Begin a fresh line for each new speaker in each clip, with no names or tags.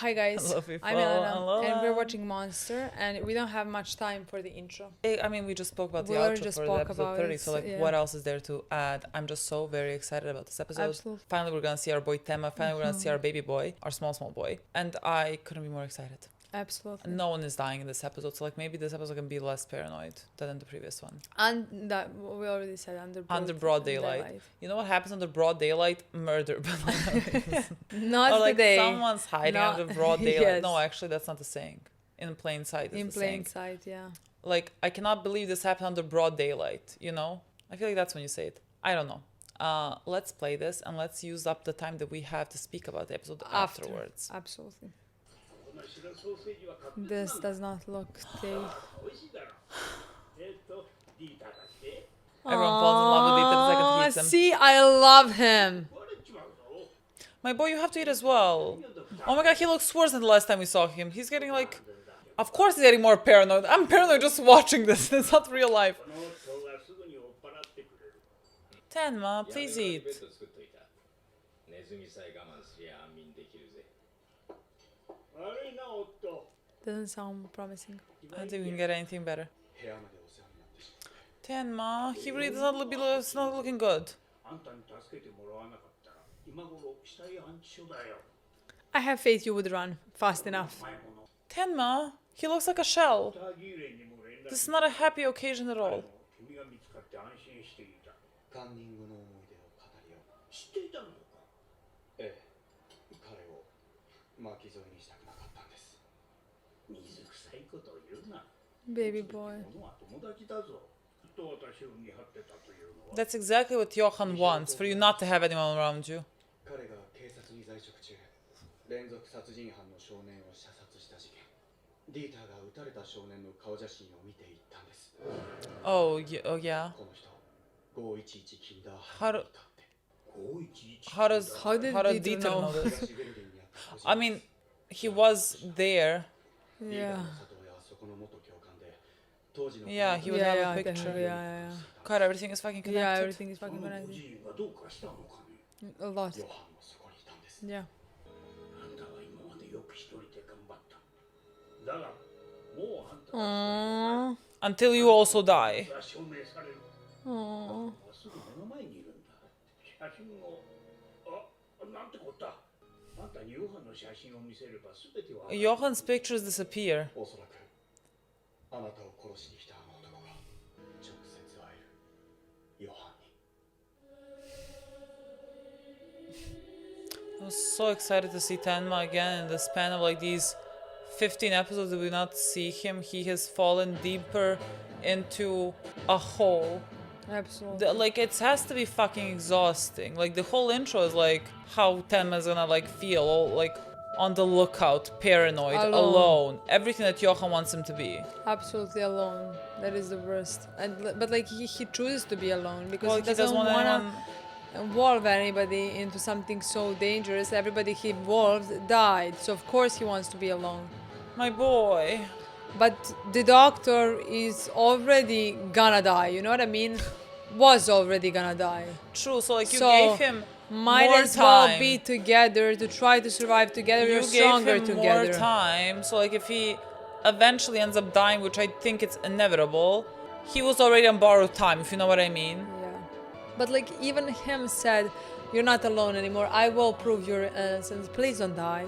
Hi guys,
Hello people.
I'm Milena,
Hello.
and we're watching Monster, and we don't have much time for the intro.
I mean, we just spoke about the
We already
outro
just
for the
spoke
episode
about
30,
it,
so like,
yeah.
what else is there to add? I'm just so very excited about this episode.
Absolutely.
Finally, we're gonna see our boy Tenma. Finally, we're gonna see our baby boy, our small boy, and I couldn't be more excited.
Absolutely.
No one is dying in this episode, so like maybe this episode can be less paranoid than in the previous one.
And that we already said
Under broad daylight. You know what happens under broad daylight? Murder.
Not
or like
today.
someone's hiding
Not-
under broad daylight.
Yes.
No, actually, that's not the saying. In plain sight is
In
the
plain
saying.
sight, yeah.
Like, I cannot believe this happened under broad daylight, you know? I feel like that's when you say it. I don't know. Let's play this and let's use up the time that we have to speak about the episode afterwards.
Absolutely. This does not look tasty.
Everyone falls in love with Ethan the second he eats him.
See, I love him.
My boy, you have to eat as well. Oh my god, he looks worse than the last time we saw him. He's getting like... Of course he's getting more paranoid. I'm paranoid just watching this. It's not real life. Tenma, please eat.
Doesn't sound promising.
I don't think we can get anything better. Tenma, he really does not look, it's not looking good.
I have faith you would run fast enough.
Tenma, he looks like a shell. This is not a happy occasion at all.
Baby boy.
That's exactly what Johan wants, for you not to have anyone around you. Oh, yeah. How does Dieter know this? I mean, he was there.
Yeah.
Yeah, he would have a picture.
Yeah.
God, everything is fucking connected.
Yeah, everything is fucking connected. A lot. Yeah. Aww.
Until you also die.
Aww.
Johan's pictures disappear. I was so excited to see Tenma again in the span of like these 15 episodes that we not see him. He has fallen deeper into a hole.
Absolutely.
Like, it has to be fucking exhausting. Like, the whole intro is like how Tenma is gonna like feel, all like on the lookout, paranoid, alone. Everything that Johan wants him to be.
Absolutely alone. That is the worst. But like he chooses to be alone because
Well,
he doesn't
want
want
anyone...
to involve anybody into something so dangerous. Everybody he involved died, so of course he wants to be alone.
My boy.
But the doctor is already gonna die, you know what I mean? Was already gonna die.
True, so like you
So,
gave him
Might
more
as well
time.
be together to try to survive together. You're
You
stronger
gave him
together.
more time, so like if he eventually ends up dying, which I think it's inevitable, he was already on borrowed time, if you know what I mean.
Yeah. But like even him said, you're not alone anymore. I will prove your innocence. Please don't die.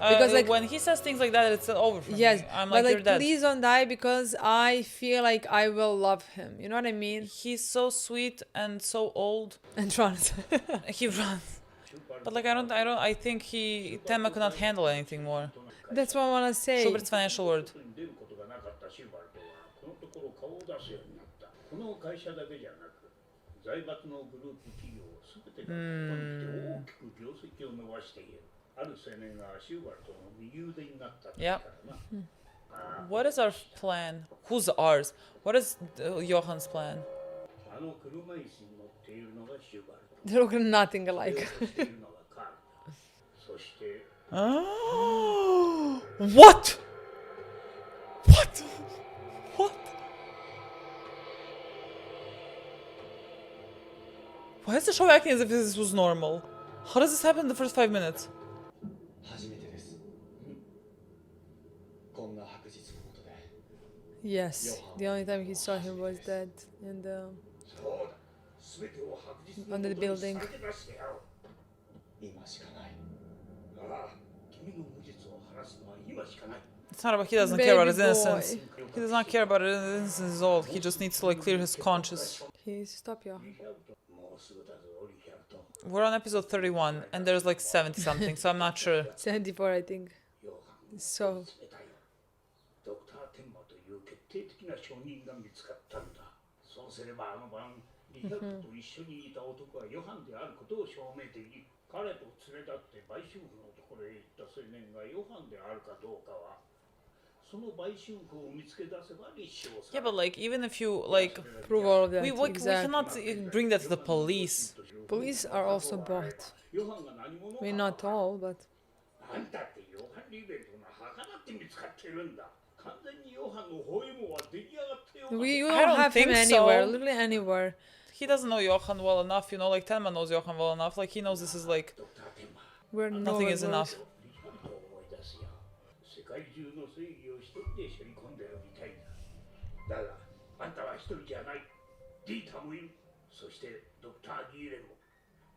Because like
when he says things like that, it's over for
yes,
me. I'm
but
like, you're dead.
please don't die because I feel like I will love him. You know what I mean?
He's so sweet and so old.
And runs.
He runs. But like I think Tenma could not handle anything more.
That's what I wanna say.
Schubert's financial word. Yeah. What is our plan? Who's ours? What is Johan's plan?
They look nothing alike.
Oh, what? What? What? Why is the show acting as if this was normal? How does this happen in the first 5 minutes?
Yes, the only time he saw him was dead in the under the building.
It's not about he doesn't care about his
Baby
innocence.
boy.
He does not care about his innocence at all. He just needs to like clear his conscience.
Stop, Johan.
We're on episode 31 and there's like 70 something, so I'm not sure.
74, I think. So
ドクター天馬という決定的な証人が見つかったんだ。そうすればあの晩、リヒャルトと一緒にいた男はヨハンであることを証明でき、彼と連れ立って売春婦のところへ行った青年がヨハンであるかどうかは、その売春婦を見つけ出せば立証される。
Yeah, but like even if you like
prove all of that.
we
Exactly.
cannot bring that to the police.
Police are also bought.
ヨハンが何者
I mean, not all, but
あんたってヨハン・リベントの墓だって見つかってるんだ。完全にヨハンの包囲網は出来上がってよ。
you
I
don't
don't
have him
think
anywhere,
so.
literally anywhere.
He doesn't know Johan well enough, you know, like Tenma knows Johan well enough. Like he knows this is like
ドクター天馬。
Where
nothing
nowhere
is
goes.
enough.
リヒャルトを思い出すよ。世界中の正義を一人で背負い込んでるみたいだ。だが、あんたは一人じゃない。ディータもいる。そしてドクター・ギーレンも。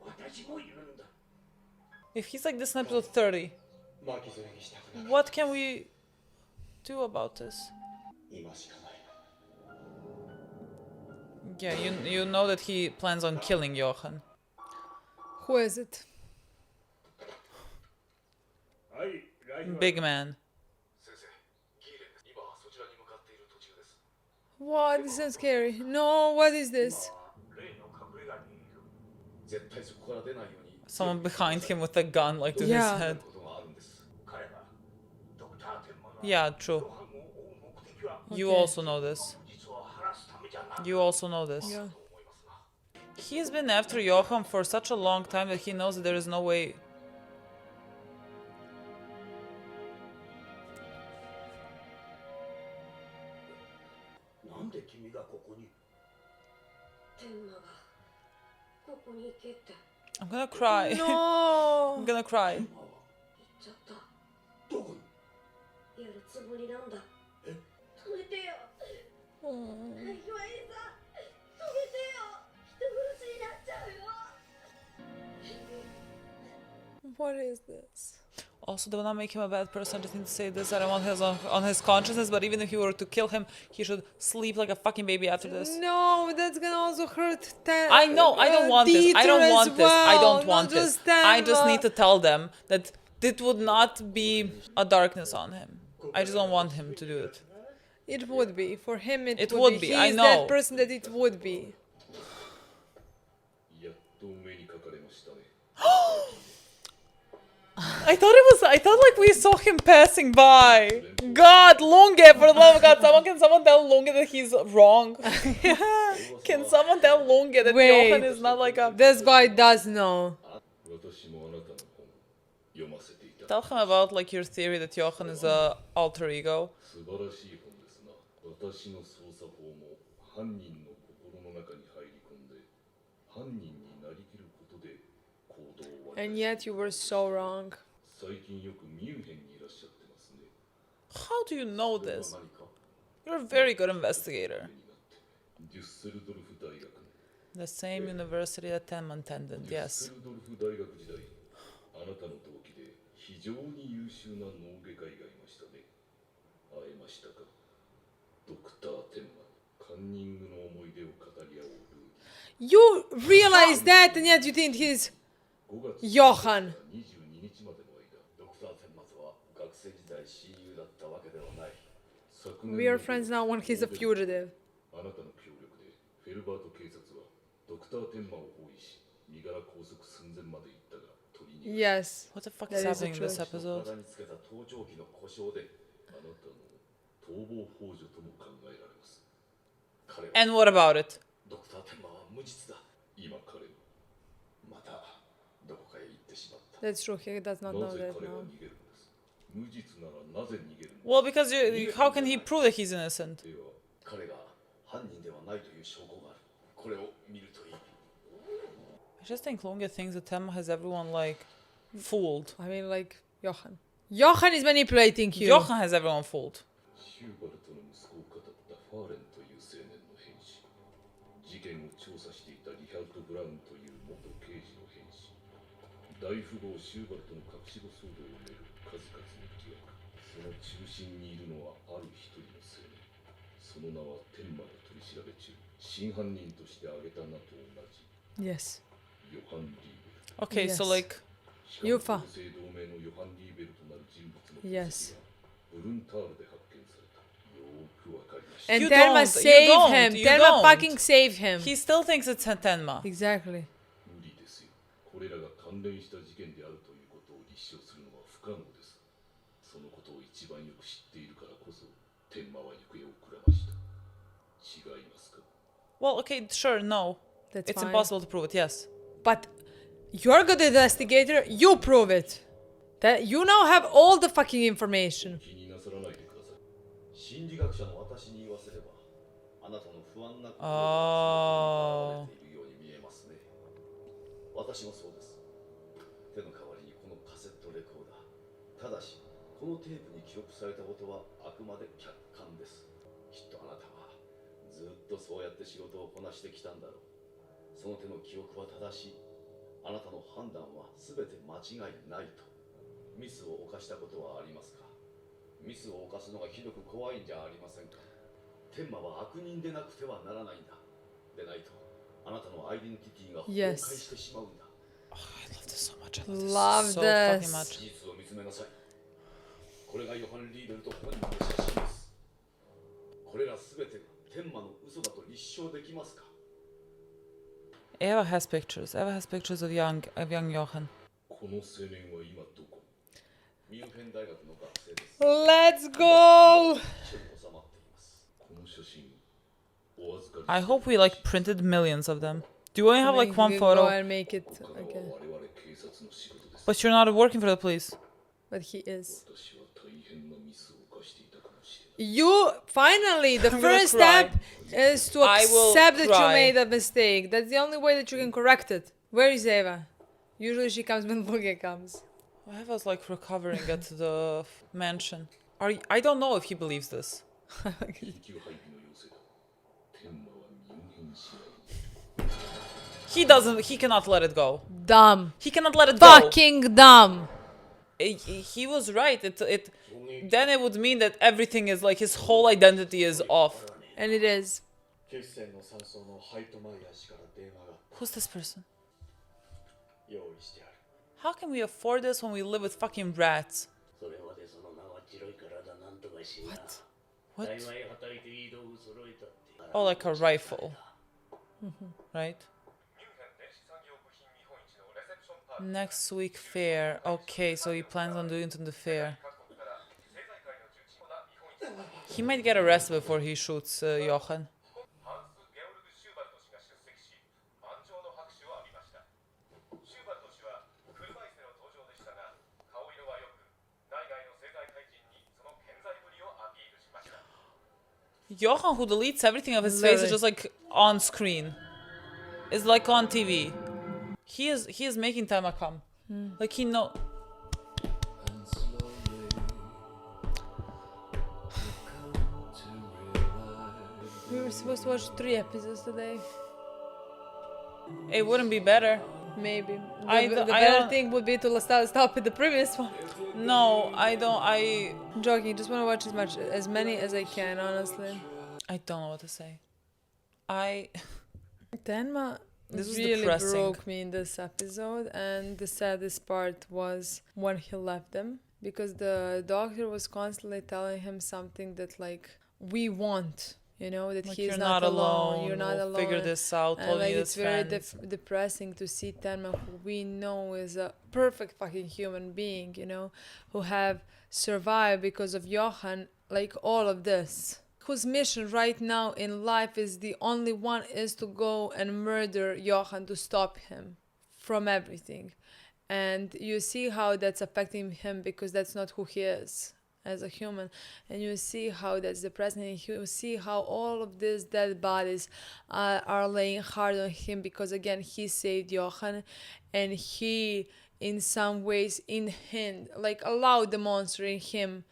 私もいるんだ。
If he's like this in episode 30, what can we do about this? Yeah, you know that he plans on killing Johan.
Who is it?
はい、ライフ
Big man.
先生、ギーレン、今はそちらに向かっている途中です。
What? This is scary. No, what is this?
例の隠れ家にいる。絶対そこから出ないように。
Someone behind him with a gun like to
Yeah.
his head.
ことがあるんです。彼がドクター天馬が
Yeah, true.
ヨハンを追う目的は
You
Okay.
also know this.
実を晴らすためじゃな
You also know this.
Yeah.
と思いますが。
He's been after Johan for such a long time that he knows that there is no way.
なんで君がここに？
天馬がここに行けって
I'm gonna cry.
No.
I'm gonna cry.
言っちゃった
どこに？
やるつもりなんだ
え？
止めてよ
Oh.
岩井さん止めてよ人殺しになっちゃうよ
What is this?
Also, do not make him a bad person. I just need to say this. I don't want his on his consciousness, but even if you were to kill him, he should sleep like a fucking baby after this.
No, that's gonna also hurt.
I know. I don't want this. I don't want this. I don't want
not
this.
just
I just
Tenma.
need to tell them that it would not be a darkness on him. I just don't want him to do it.
It would be for him. It
would be,
He
I
is
know.
that person that it would be.
やっとお目にかかれましたね。
I thought like we saw him passing by. God, Lunge, for the love of God, can someone tell Lunge that he's wrong? Can someone tell Lunge that
Wait.
Johan is not like a...
This guy does know.
私もあなたの本読ませていた。
Tell him about like your theory that Johan is a alter ego.
素晴らしい本ですな。私の捜査法も犯人の心の中に入り込んで犯人になりきることで行動を
And yet you were so wrong.
最近よくミュンヘンにいらっしゃってますね。
How do you know
それは
this?
何か
You're a very good investigator.
デュッセルドルフ大学の
The same university that Tenma attended,
デュッセ
yes.
ルドルフ大学時代あなたの同期で非常に優秀な脳外科医がいましたね。会えましたか？ドクター・テンマ、カンニングの思い出を語り合おうルー
You realize that, and yet you think he's
5月
Johan.
22日までの間、ドクター・テンマとは学生時代親友だったわけではない。昨年
We are friends now when he's a fugitive.
あなたの協力でフェルバート警察はドクター・テンマを包囲し、身柄拘束寸前まで行ったが取り逃げ
Yes.
What the fuck
That
is
is the
happening in this
truth.
episode?
体につけた盗聴器の故障であなたの逃亡幇助とも考えられます。彼は
And what about it?
ドクター・テンマは無実だ。今彼はまたどこかへ行ってしまった。
That's true. He does not
な
know
ぜ
that
彼は
now.
逃げるんです。無実ならなぜ逃げるんです。
Well, because how can he prove that he's innocent?
では彼が犯人ではないという証拠がある。これを見るといい。
I just think Lunge thinks that Tenma has everyone like fooled.
I mean, like Johan. Johan is manipulating you.
Johan has everyone fooled.
シューバルトの息子を語ったファーレンという青年の兵士、事件を調査していたリヒャルト・ブラウンという元刑事の兵士、大富豪シューバルトの隠し子騒動をめぐる数々の疑惑、その中心にいるのはある一人の青年、その名は天馬が取り調べ中、真犯人として挙げた名と同じ
Yes.
ヨハン・リーベル。
Okay, so
Yes.
like,
しかも
Yufa.
同姓同名のヨハン・リーベルとなる人物の
Yes.
ブルンタールで発見された。よーくわかりました。
And
You
Tenma
don't,
saved
you don't,
him.
you
Tenma
don't.
fucking saved him.
he still thinks it's Tenma.
Exactly.
無理ですよ。これらが関連した事件であるということを立証するのは不可能です。そのことを一番よく知っているからこそ、天馬は行方をくらました。違いますか？
Well, okay, sure, no.
That's
It's
fine.
impossible to prove it, yes.
But you're a good investigator. You prove it. That you now have all the fucking information.
気になさらないでください。
心理学者の私に言わせれば、あなたの不安な心
あー
が現れているように見えますね。私もそうです。手の代わりにこのカセットレコーダー。ただし、このテープに記録されたことはあくまで客観です。きっとあなたはずっとそうやって仕事をこなしてきたんだろう。その手の記憶は正しい。あなたの判断は全て間違いないと。ミスを犯したことはありますか？ミスを犯すのがひどく怖いんじゃありませんか？天馬は悪人でなくてはならないんだ。でないと、あなたのアイデンティティが崩壊してしまうんだ。
Oh, I love this so much. I love this
Love
so
this.
fucking much.
事実を見つめなさい。これがヨハン・リーベルと本人の写真です。これらすべてが天馬の嘘だと立証できますか？
Eva has pictures. Eva has pictures of young Johan.
この青年は今どこ？
ミュンヘン大学の学生です。
Let's go.
一緒に収まっています。
この写真、お預かり
I hope we like printed millions of them. Do you only have like
Maybe
one
we go
photo?
and make it
他のは
again.
我々警察の仕事です。
But you're not working for the police.
But he is.
私は大変なミスを犯していたかもしれない。
You finally the
I'm gonna
first
cry.
step is to
I will
accept that you
cry.
made a mistake. That's the only way that you can correct it. Where is Eva? Usually she comes when Lugia comes.
Eva's like recovering at the mansion. I don't know if he believes this.
緊急配備の要請だ。天馬はミュンヘン市内。
He cannot let it go.
Dumb.
He cannot let it go.
Fucking dumb.
He was right. Then it would mean that everything is like his whole identity is off.
And it is.
決戦の山荘のハイトマイヤー氏から電話が
Who's this person?
用意してある。
How can we afford this when we live with fucking rats?
それまでその名は白い体なんとかしな。
What?
幸い働いていい道具揃えたって。
Oh, like a rifle. Right? Next week fair. Okay, so he plans on doing it in the fair. He might get arrested before he shoots Johan. Johan, who deletes everything of his face, is
Literally.
just like on screen. It's like on TV. He is making Tenma come. Like he know.
We were supposed to watch 3 episodes today.
It wouldn't be better.
Maybe.
I
The
don't- I
better
don't-
thing would be to stop with the previous one.
No, I don't.
I'm joking. Just want to watch as many as I can, honestly.
I don't know what to say.
Tenma
This was
really
depressing.
broke me in this episode, and the saddest part was when he left them, because the doctor was constantly telling him something that like we want, you know, that
Like,
he's
you're
not alone. You're not
we'll
alone.
Figure this out.
And
We'll
like
need
it's
his
very
friends.
depressing to see Tenma, who we know is a perfect fucking human being, you know, who have survived because of Johan, like all of this. Whose mission right now in life is the only one is to go and murder Johan to stop him from everything. And you see how that's affecting him because that's not who he is as a human. And you see how that's depressing. And you see how all of these dead bodies are laying hard on him because again he saved Johan and he in some ways in him, like allow the monster in him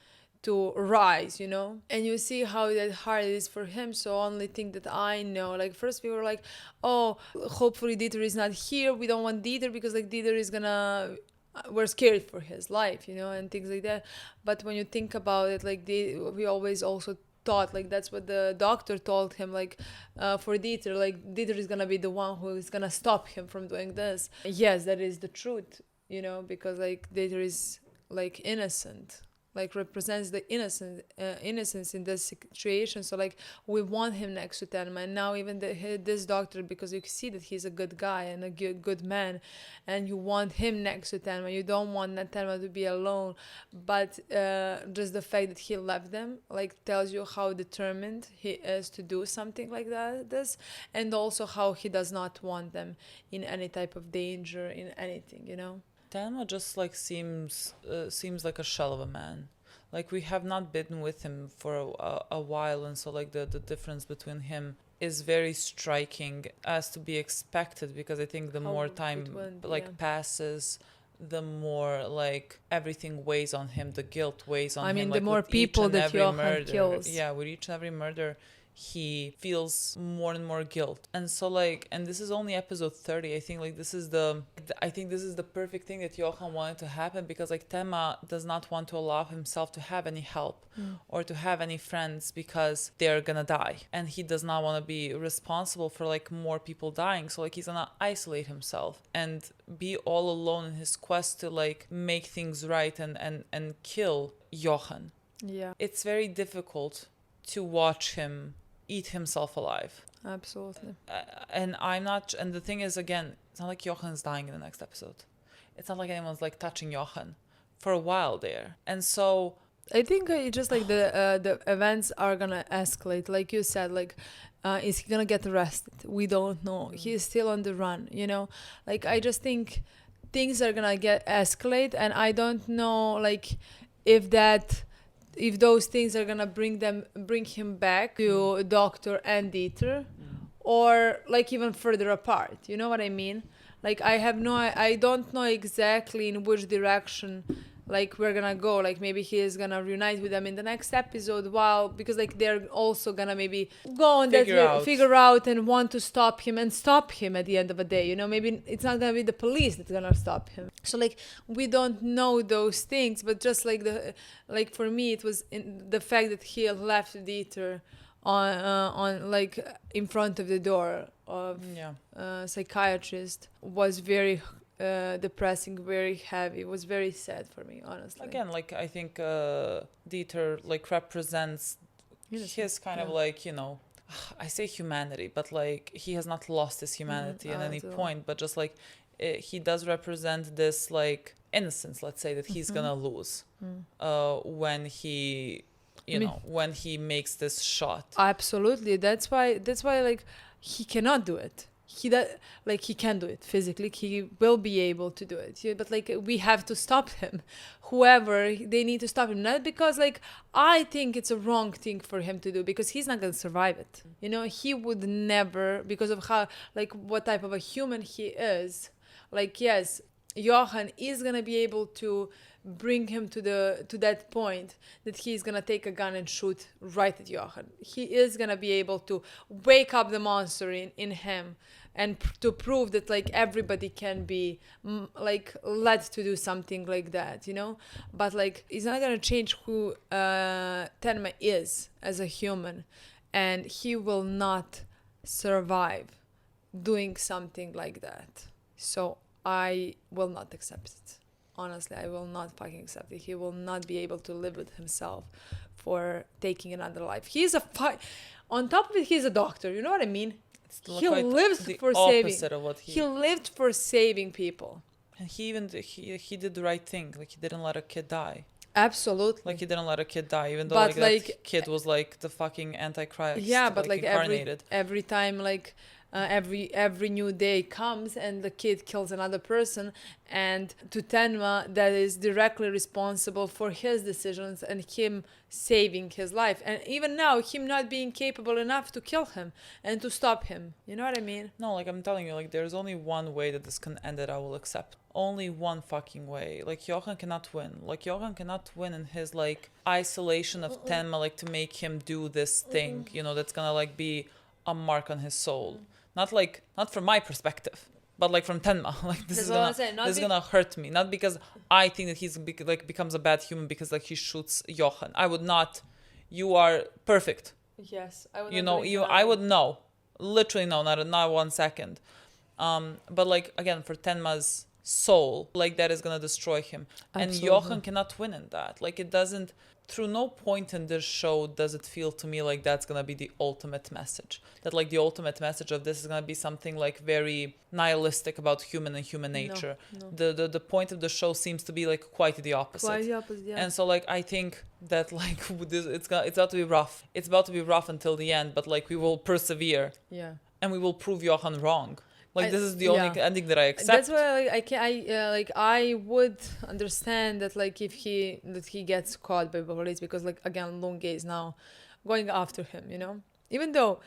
to rise, you know. And you see how that hard it is for him. So only thing that I know, like first we were like, oh, hopefully Dieter is not here, we don't want Dieter because like Dieter is gonna, we're scared for his life, you know, and things like that. But when you think about it, like we always also thought like that's what the doctor told him, like for Dieter, like Dieter is gonna be the one who is gonna stop him from doing this. Yes, that is the truth, you know, because like Dieter is like innocent, like represents the innocence in this situation. So like we want him next to Tenma. And now even this doctor, because you see that he's a good guy and a good man, and you want him next to Tenma. You don't want Tenma to be alone. But just the fact that he left them like tells you how determined he is to do something like this, and also how he does not want them in any type of danger, in anything, you know.
Tenma just like seems like a shell of a man. Like we have not been with him for a while, and so like the difference between him is very striking, as to be expected, because I think the more time passes, the more like everything weighs on him, the guilt weighs on him. I mean,
the more people that Johan kills.
Yeah, with each and every murder, he feels more and more guilt. And so like, and this is only episode 30. I think like this is the perfect thing that Johan wanted to happen, because like Tenma does not want to allow himself to have any help or to have any friends, because they're gonna die, and he does not want to be responsible for like more people dying. So like he's gonna isolate himself and be all alone in his quest to like make things right and kill Johan.
Yeah,
it's very difficult to watch him eat himself alive.
Absolutely.
And the thing is, again, it's not like Johan's dying in the next episode. It's not like anyone's like touching Johan for a while there. And so
I think it's just like the events are gonna escalate, like you said. Like, is he gonna get arrested? We don't know. He's still on the run, you know. Like, I just think things are gonna escalate, and I don't know, like, if those things are gonna bring him back to Doctor and Dieter, or like even further apart. You know what I mean? Like, I don't know exactly in which direction like we're gonna go. Like, maybe he is gonna reunite with them in the next episode, because like they're also gonna maybe go on figure out and want to stop him at the end of the day, you know. Maybe it's not gonna be the police that's gonna stop him. So like we don't know those things, but just like for me, it was in the fact that he left Dieter on like in front of the door of psychiatrist was very depressing, very heavy. It was very sad for me, honestly.
Again, like I think Dieter like represents his kind of like, you know, I say humanity, but like he has not lost his humanity at any point, but just like he does represent this like innocence, let's say, that he's gonna lose when he when he makes this shot.
Absolutely. That's why like he cannot do it. He can do it physically. He will be able to do it. Yeah, but like we have to stop him. Whoever, they need to stop him. Not because like I think it's a wrong thing for him to do, because he's not gonna survive it. You know, he would never, because of how like what type of a human he is. Like, yes, Johan is gonna be able to bring him to that point that he's gonna take a gun and shoot right at Johan. He is gonna be able to wake up the monster in him, and to prove that like everybody can be like led to do something like that, you know. But like it's not gonna change who Tenma is as a human, and he will not survive doing something like that. So I will not accept it. Honestly, I will not fucking accept it. He will not be able to live with himself for taking another life. He's on top of it, he's a doctor. You know what I mean? He lived for saving. He lived for saving people.
And he did the right thing. Like, he didn't let a kid die.
Absolutely.
Like, he didn't let a kid die, even though that kid was like the fucking Antichrist.
Yeah, but like every time like every new day comes and the kid kills another person, and to Tenma that is directly responsible for his decisions and him saving his life, and even now him not being capable enough to kill him and to stop him. You know what I mean?
No, like I'm telling you, like there's only one way that this can end that I will accept. Only one fucking way. Like Johan cannot win. Like Johan cannot win in his like isolation of Tenma, like to make him do this thing, you know, that's gonna like be a mark on his soul. Not from my perspective, but like from Tenma. Like this is gonna hurt me. Not because I think that he's like becomes a bad human because like he shoots Johan. I would not. You are perfect.
Yes, I would.
You know, I would know. Literally no, not 1 second. But like again, for Tenma's soul, like that is gonna destroy him.
Absolutely.
And Johan cannot win in that. Like it doesn't. Through no point in this show does it feel to me like that's gonna be the ultimate message. That like the ultimate message of this is gonna be something like very nihilistic about human and human nature. No. The point of the show seems to be like quite the opposite.
Quite the opposite, yeah.
And so like I think that like it's about to be rough. It's about to be rough until the end, but like we will persevere.
Yeah.
And we will prove Johan wrong. Like this is the only ending that I accept.
That's why I would understand that like if he gets caught by police, because like again Lunge is now going after him, you know. Even though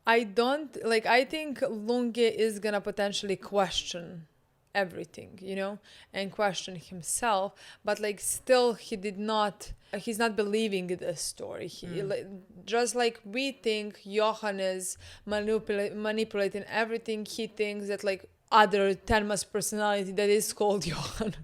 I think Lunge is gonna potentially question everything, you know, and question himself, but like still he's not believing this story. Just like we think Johan is manipulating everything, he thinks that like other Tenma's personality that is called Johan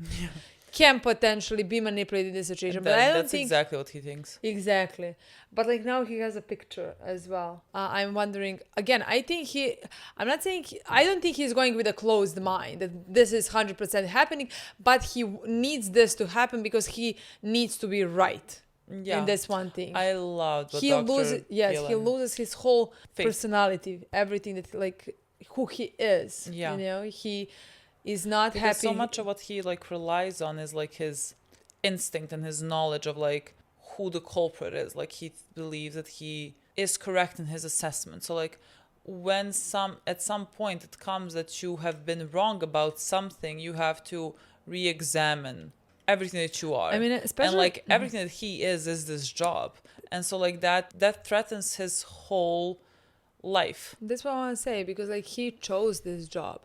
can potentially be manipulated in this situation. But I don't think
exactly what he thinks.
Exactly. But like now he has a picture as well. I'm wondering again. I don't think he's going with a closed mind that this is 100% happening. But he needs this to happen because he needs to be right in this one thing.
I loved what
he loses his whole personality, everything that like who he is. Yeah. You know, he is not
because
happy.
So much of what he like relies on is like his instinct and his knowledge of like who the culprit is. Like he believes that he is correct in his assessment. So like when at some point it comes that you have been wrong about something, you have to re-examine everything that you are.
I mean, especially
and like everything that he is this job. And so like that threatens his whole life.
That's what I want to say, because like he chose this job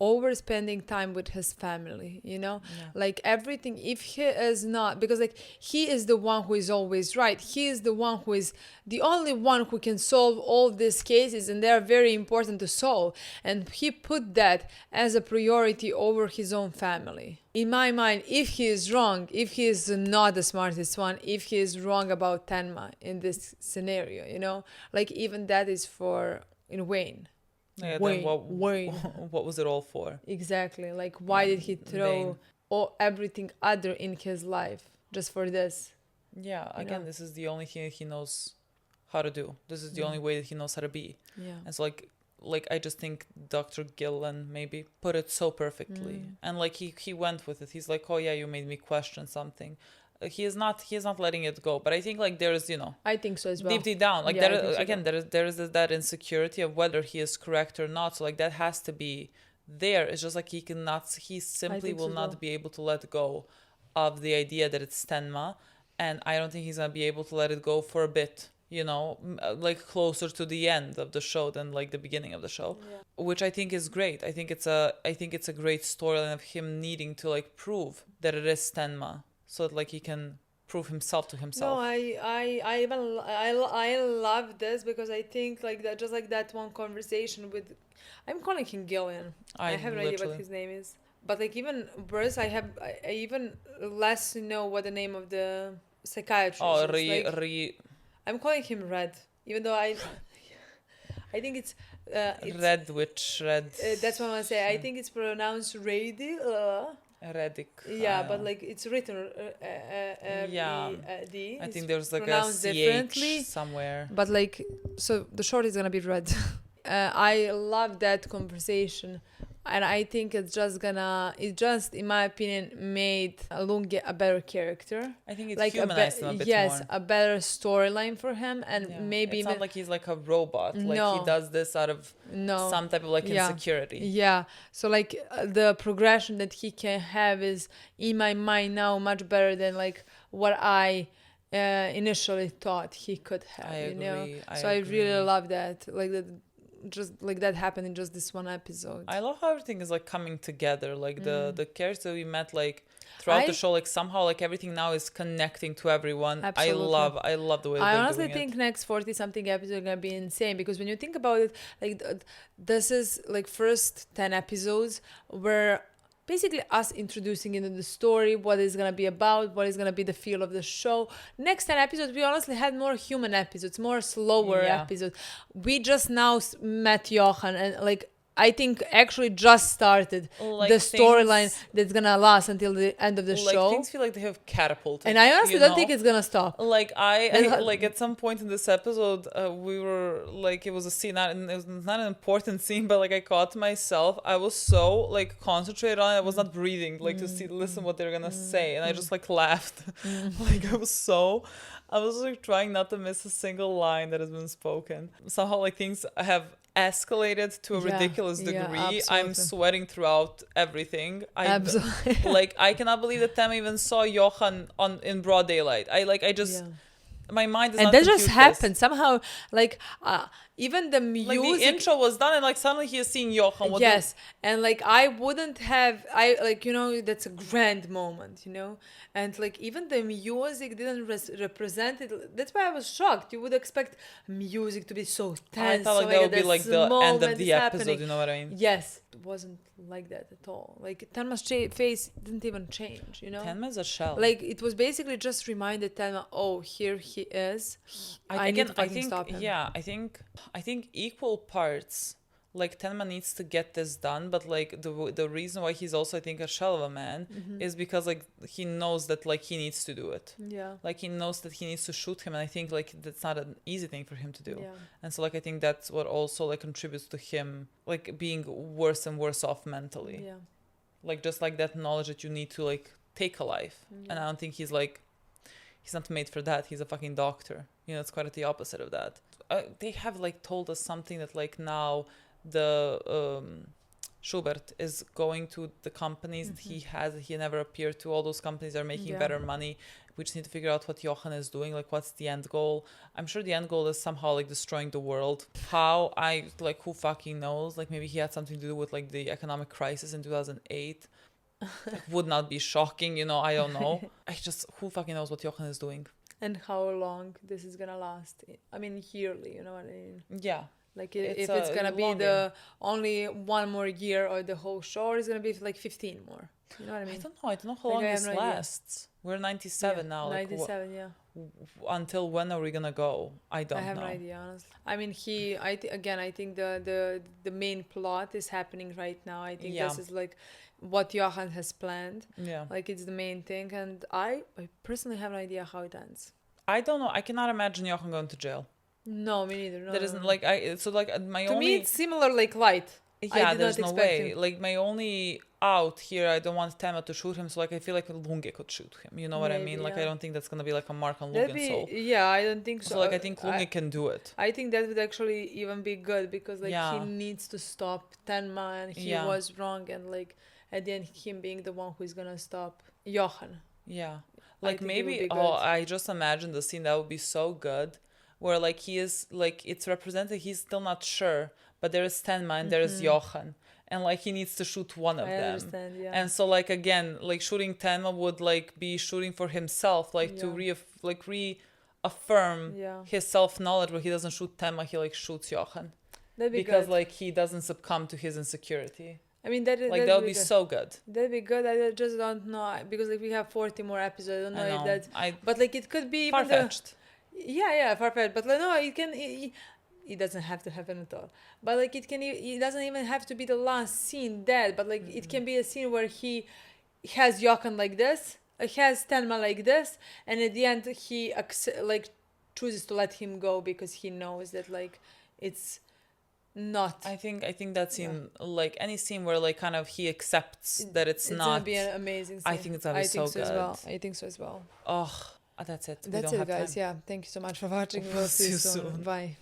over spending time with his family, you know. Like everything, if he is not, because like he is the one who is always right, he is the one who is the only one who can solve all these cases, and they are very important to solve, and he put that as a priority over his own family. In my mind, if he is wrong, if he is not the smartest one, if he is wrong about Tenma in this scenario, you know, like even that is in Wayne.
Yeah, then what was it all for?
Exactly. Like, why did he throw everything other in his life just for this?
Yeah, again, this is the only thing that he knows how to do. This is the only way that he knows how to be. Yeah. And so, like I just think Dr. Gillen maybe put it so perfectly. And, like, he went with it. He's like, oh, yeah, you made me question something. He is not letting it go, but I think like there is, you know,
I think so as well,
deep down, like there is that insecurity of whether he is correct or not, so like that has to be there. It's just like he simply will not be able to let go of the idea that it's Tenma, and I don't think he's gonna be able to let it go for a bit, you know, like closer to the end of the show than like the beginning of the show, which I think is great. I think it's a great storyline of him needing to like prove that it is Tenma, so that like he can prove himself to himself.
No, I love this because I think like that, just like that one conversation with, I'm calling him Gillian. I have no idea what his name is, but like even worse, I even less know what the name of the psychiatrist is. I'm calling him Red, even though I think it's
Red, which Red.
That's what I want to say. I think it's pronounced Rady.
Redick.
Yeah, but like it's written D.
I think there's like a CH somewhere.
But like, so the short is gonna be Red. I love that conversation And I think it just, in my opinion, made Lungi a better character.
I think it
Like
humanized him a bit
yes,
more.
a better storyline for him, and
Yeah.
maybe
It's
even
not like he's like a robot. Like he
No.
does this out of
no
some type of like
Yeah.
insecurity.
Yeah. So like the progression that he can have is in my mind now much better than like what I initially thought he could have.
I
you know.
agree, I
So I really
agree.
love that. Like that. Just like that happened in just this one episode.
I love how everything is like coming together. Like the characters we met like throughout the
I-
show, like somehow like everything now is connecting to everyone.
Absolutely.
I love the way
I
they're
honestly
doing
think
it.
next 40 something episode are gonna be insane, because when you think about it, like this is like first 10 episodes where basically us introducing into the story, what it's gonna be about, what is gonna be the feel of the show. Next 10 episodes, we honestly had more human episodes, more slower
Yeah.
episodes. We just now met Johan, and like I think actually just started
Like
the storyline
things-
that's gonna last until the end of the
Like
show.
things feel like they have catapulted.
And I honestly
you
don't
know?
think it's gonna stop.
Like I
Then-
like at some point in this episode, we were like it was a scene, and it was not an important scene, but like I caught myself. I was so like concentrated on it, I was not breathing, like to listen what they're gonna say, and I just like laughed. Like I was like trying not to miss a single line that has been spoken. Somehow like things have escalated to a
Yeah,
ridiculous
yeah,
degree.
absolutely.
I'm sweating throughout everything.
Absolutely.
Like I cannot believe that Tenma even saw Johan in broad daylight. I just
Yeah.
my mind is
And
not
that just
compute this.
happened somehow. Like even the music.
Like the intro was done, and like suddenly he is seeing Johan. What
Yes, and like I wouldn't have, I like, you know, that's a grand moment, you know, and like even the music didn't represent it. That's why I was shocked. You would expect music to be so
I
tense.
thought like
so
that would be
this
like the end
moment
of the
is
episode.
happening.
You know what I mean?
Yes, it wasn't like that at all. Like Tenma's face didn't even change, you know.
Tenma is a shell.
Like it was basically just reminded Tenma, oh, here he is. I need to fucking stop him.
Yeah, I think equal parts. Like Tenma needs to get this done, but like the reason why he's also I think a shell of a man is because like he knows that like he needs to do it.
Yeah.
Like he knows that he needs to shoot him, and I think like that's not an easy thing for him to do.
Yeah.
And so like I think that's what also like contributes to him like being worse and worse off mentally.
Yeah.
Like just like that knowledge that you need to like take a life. And I don't think he's not made for that. He's a fucking doctor. You know, it's quite the opposite of that. They have like told us something that like now the Schubert is going to the companies that he never appeared to. All those companies are making
Yeah.
better money. We just need to figure out what Johan is doing. Like, what's the end goal? I'm sure the end goal is somehow like destroying the world. How? Who fucking knows? Like, maybe he had something to do with like the economic crisis in 2008. Like, would not be shocking, you know, I don't know. Who fucking knows what Johan is doing?
And how long this is gonna last. I mean, yearly, you know what I mean?
Yeah.
Like
It's
if it's
a
gonna be
long
the only one more year or the whole show, or it's gonna be like 15 more. You know what I mean?
I don't know how
Like,
long
I have
this
no idea.
lasts. We're 97 now. Like,
97, yeah.
until when are we gonna go? I don't
I have
know.
no idea, honestly. I mean, I think the main plot is happening right now. I think
Yeah.
this is like what Johan has planned.
Yeah.
Like it's the main thing, and I personally have no idea how it ends.
I don't know. I cannot imagine Johan going to jail.
No, me neither. No,
There
no,
isn't
no.
like my
To
only.
me, it's similar like Light. I
Yeah,
did
there's
not
no
expect
way.
him.
Like my only out here, I don't want Tenma to shoot him, so like I feel like Lunge could shoot him. You know what I
Maybe,
mean? Like
yeah.
I don't think that's gonna be like a mark on
That'd
Lugen's soul.
yeah, I don't think so.
So like I think Lunge can do it.
I think that would actually even be good, because like
Yeah.
he needs to stop Tenma, and he
Yeah.
was wrong, and like at the end him being the one who is gonna stop Johan.
Yeah. Like
think it would
maybe
be good.
I just imagine the scene that would be so good where like he is like it's represented he's still not sure, but there is Tenma and there is Johan. And like he needs to shoot one of
I
them.
understand, yeah.
And so like again, like shooting Tenma would like be shooting for himself, like to
Yeah.
reaffirm
Yeah.
his self-knowledge where he doesn't shoot Tenma, he like shoots Johan.
That'd be
Because
good.
like he doesn't succumb to his insecurity.
I mean, that
That would be
good.
so good.
That'd be good. I just don't know, because like we have 40 more episodes. I don't know,
I know.
if that's.
I
But like it could be even the.
far-fetched.
Yeah, far-fetched. But like, no, it can. It doesn't have to happen at all. But like it can. It doesn't even have to be the last scene dead. But like it can be a scene where he has Jochen like this, has Tenma like this, and at the end he chooses to let him go because he knows that like it's not.
I think that scene, like any scene where like kind of he accepts that it's not.
Gonna be an amazing scene.
I think it's gonna be so
as
good.
well. I think so as well.
Oh, that's it. We
That's
don't
it,
have
guys.
time.
Yeah. Thank you so much for watching.
We'll
We'll see you
see you
soon.
soon.
Bye.